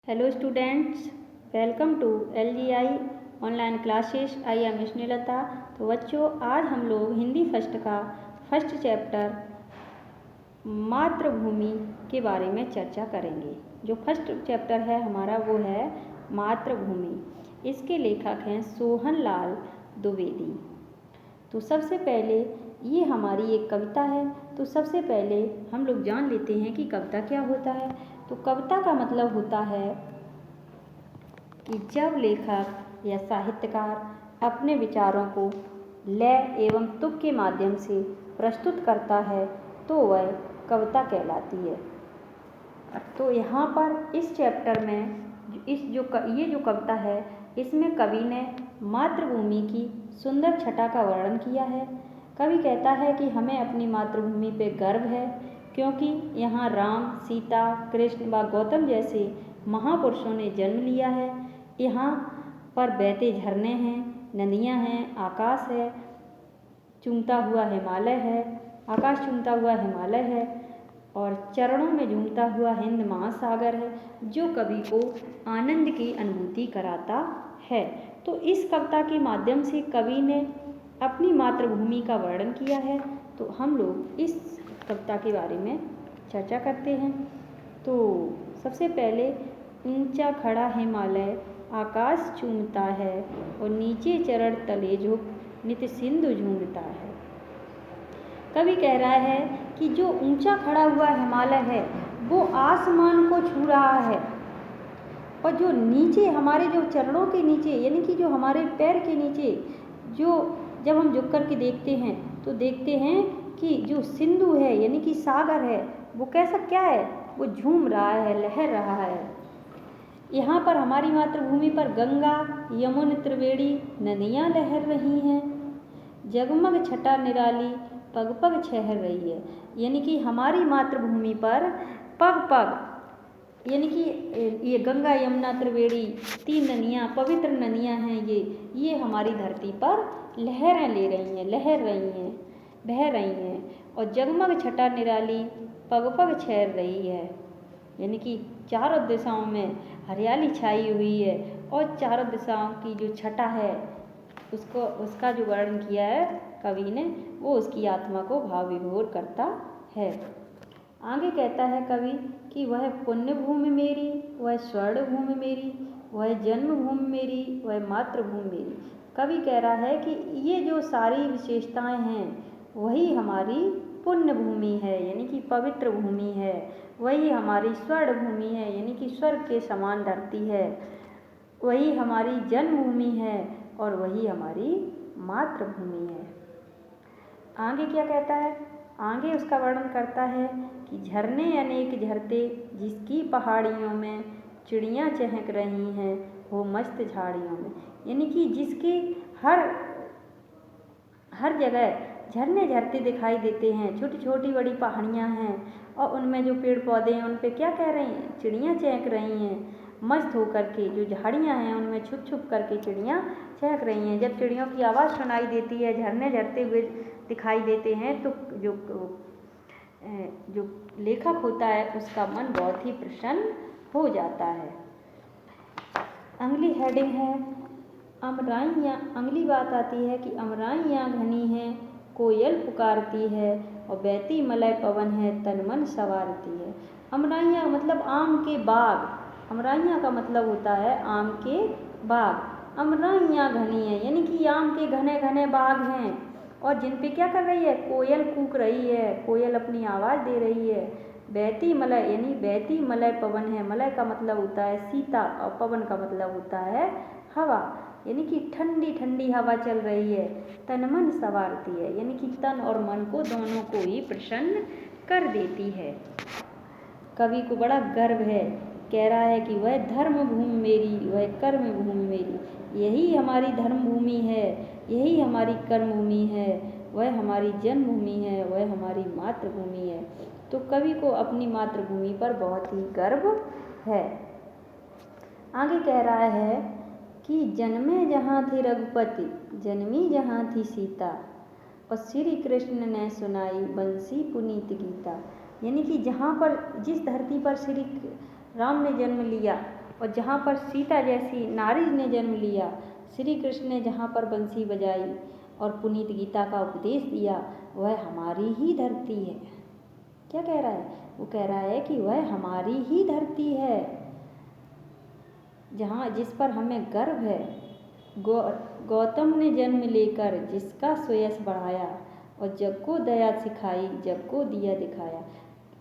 Hello students, welcome to LGI online classes. I am Snehlata. तो बच्चों, आज हम लोग हिंदी फर्स्ट का फर्स्ट चैप्टर मातृभूमि के बारे में चर्चा करेंगे। जो फर्स्ट चैप्टर है हमारा वो है मातृभूमि। इसके लेखक हैं सोहन लाल द्विवेदी। तो सबसे पहले ये हमारी एक कविता है। तो सबसे पहले हम लोग जान लेते हैं कि कविता क्या होता है। तो कविता का मतलब होता है कि जब लेखक या साहित्यकार अपने विचारों को लय एवं तुक के माध्यम से प्रस्तुत करता है तो वह कविता कहलाती है। तो यहाँ पर इस चैप्टर में ये जो कविता है इसमें कवि ने मातृभूमि की सुंदर छटा का वर्णन किया है। कवि कहता है कि हमें अपनी मातृभूमि पे गर्व है क्योंकि यहाँ राम, सीता, कृष्ण व गौतम जैसे महापुरुषों ने जन्म लिया है। यहाँ पर बहते झरने हैं, नदियाँ हैं, आकाश है, चूमता हुआ हिमालय है, आकाश चूमता हुआ हिमालय है और चरणों में झूमता हुआ हिंद महासागर है, जो कवि को आनंद की अनुभूति कराता है। तो इस कविता के माध्यम से कवि ने अपनी मातृभूमि का वर्णन किया है। तो हम लोग इस कविता के बारे में चर्चा करते हैं। तो सबसे पहले, ऊंचा खड़ा हिमालय आकाश चूमता है और नीचे चरण तले झुक नित्य सिंधु झूमता है। कवि कह रहा है कि जो ऊंचा खड़ा हुआ हिमालय है वो आसमान को छू रहा है और जो नीचे हमारे जो चरणों के नीचे यानी कि जो हमारे पैर के नीचे जो जब हम झुक कर के देखते हैं तो देखते हैं कि जो सिंधु है यानी कि सागर है वो कैसा क्या है, वो झूम रहा है, लहर रहा है। यहाँ पर हमारी मातृभूमि पर गंगा, यमुना, त्रिवेणी नदियाँ लहर रही हैं। जगमग छटा निराली पग पग छहर रही है। यानी कि हमारी मातृभूमि पर पग पग यानी कि ये गंगा, यमुना, त्रिवेणी तीन नदियाँ, पवित्र नदियाँ हैं। ये हमारी धरती पर लहरें ले रही हैं, लहर रही हैं, बह रही हैं और जगमग छटा निराली पग पग छहर रही है। यानी कि चारों दिशाओं में हरियाली छाई हुई है और चारों दिशाओं की जो छटा है उसका जो वर्णन किया है कवि ने, वो उसकी आत्मा को भाव विभोर करता है। आगे कहता है कवि कि वह पुण्य भूमि मेरी, वह स्वर्ण भूमि मेरी, वह जन्मभूमि मेरी, वह मातृभूमि मेरी। कवि कह रहा है कि ये जो सारी विशेषताएं हैं वही हमारी पुण्य भूमि है यानी कि पवित्र भूमि है, वही हमारी स्वर्ण भूमि है यानी कि स्वर्ग के समान धरती है, वही हमारी जन्मभूमि है और वही हमारी मातृभूमि है। आगे क्या कहता है, आगे उसका वर्णन करता है कि झरने अनेक झरते जिसकी पहाड़ियों में चिड़ियाँ चहक रही हैं वो मस्त झाड़ियों में। यानी कि जिसके हर जगह झरने झरते दिखाई देते हैं, छोटी छोटी बड़ी पहाड़ियाँ हैं और उनमें जो पेड़ पौधे हैं उन पे क्या कह रही हैं, चिड़ियाँ चहक रही हैं मस्त होकर के। जो झाड़ियाँ हैं उनमें छुप छुप करके चिड़ियाँ चहक रही हैं। जब चिड़ियों की आवाज़ सुनाई देती है, झरने झरते हुए दिखाई देते हैं तो जो लेखक होता है उसका मन बहुत ही प्रसन्न हो जाता है। अगली हेडिंग है अमराइयाँ। अगली बात आती है कि अमराइयाँ घनी हैं, कोयल पुकारती है और बहती मलय पवन है तन मन संवारती है। अमराइयाँ मतलब आम के बाग। अमराइयाँ का मतलब होता है आम के बाग। अमराइयाँ घनी है यानी कि आम के घने घने बाग हैं और जिन पे क्या कर रही है, कोयल कूक रही है, कोयल अपनी आवाज़ दे रही है। बहती मलय यानी बहती मलय पवन है। मलय का मतलब होता है सीता और पवन का मतलब होता है हवा, यानी कि ठंडी ठंडी हवा चल रही है। तन मन संवारती है यानी कि तन और मन को दोनों को ही प्रसन्न कर देती है। कवि को बड़ा गर्व है, कह रहा है कि वह धर्म भूमि मेरी, वह कर्म भूमि मेरी। यही हमारी धर्म भूमि है, यही हमारी कर्म भूमि है, वह हमारी जन्मभूमि है, वह हमारी मातृभूमि है। तो कवि को अपनी मातृभूमि पर बहुत ही गर्व है। आगे कह रहा है कि जन्मे जहाँ थे रघुपति, जन्मी जहाँ थी सीता और श्री कृष्ण ने सुनाई बंसी पुनीत गीता। यानी कि जहाँ पर जिस धरती पर श्री राम ने जन्म लिया और जहाँ पर सीता जैसी नारी ने जन्म लिया, श्री कृष्ण ने जहाँ पर बंसी बजाई और पुनीत गीता का उपदेश दिया, वह हमारी ही धरती है। क्या कह रहा है? वो कह रहा है कि वह हमारी ही धरती है, जहाँ जिस पर हमें गर्व है। गौतम ने जन्म लेकर जिसका श्रेयस बढ़ाया और जग को दया सिखाई, जग को दिया दिखाया।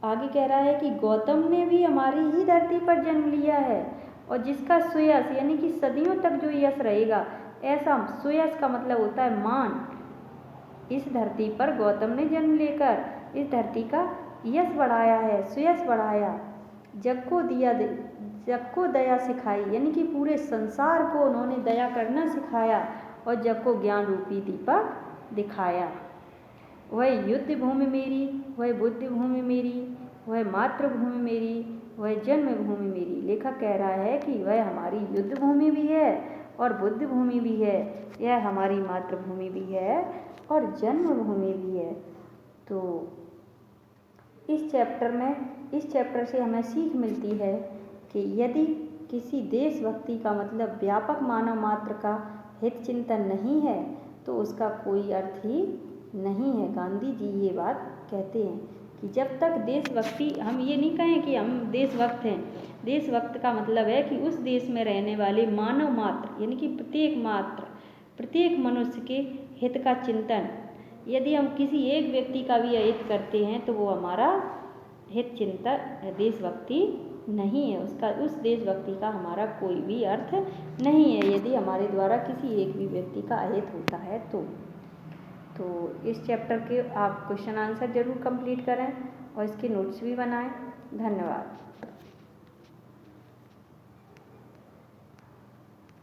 आगे कह रहा है कि गौतम ने भी हमारी ही धरती पर जन्म लिया है और जिसका श्रेयस यानी कि सदियों तक जो यश रहेगा, ऐसा श्रेयस का मतलब होता है मान। इस धरती पर गौतम ने जन्म लेकर इस धरती का यश बढ़ाया है, श्रेयस बढ़ाया, जग को दया सिखाई, यानी कि पूरे संसार को उन्होंने दया करना सिखाया और जग को ज्ञान रूपी दीपक दिखाया। वह युद्ध भूमि मेरी, वह बुद्धि भूमि मेरी, वह मातृभूमि मेरी, वह जन्मभूमि मेरी। लेखक कह रहा है कि वह हमारी युद्ध भूमि भी है और बुद्धि भूमि भी है, यह हमारी मातृभूमि भी है और जन्मभूमि भी है। तो इस चैप्टर से हमें सीख मिलती है कि यदि किसी देशभक्ति का मतलब व्यापक मानव मात्र का हित चिंतन नहीं है तो उसका कोई अर्थ ही नहीं है। गांधी जी ये बात कहते हैं कि जब तक देशभक्ति, हम ये नहीं कहें कि हम देशभक्त हैं। देशभक्त का मतलब है कि उस देश में रहने वाले मानव मात्र यानी कि प्रत्येक मनुष्य के हित का चिंतन। यदि हम किसी एक व्यक्ति का भी अहित करते हैं तो वो हमारा हित चिंतन देशभक्ति नहीं है, उस देशभक्ति का हमारा कोई भी अर्थ नहीं है यदि हमारे द्वारा किसी एक भी व्यक्ति का अहित होता है तो इस चैप्टर के आप क्वेश्चन आंसर जरूर कंप्लीट करें और इसके नोट्स भी बनाएं। धन्यवाद।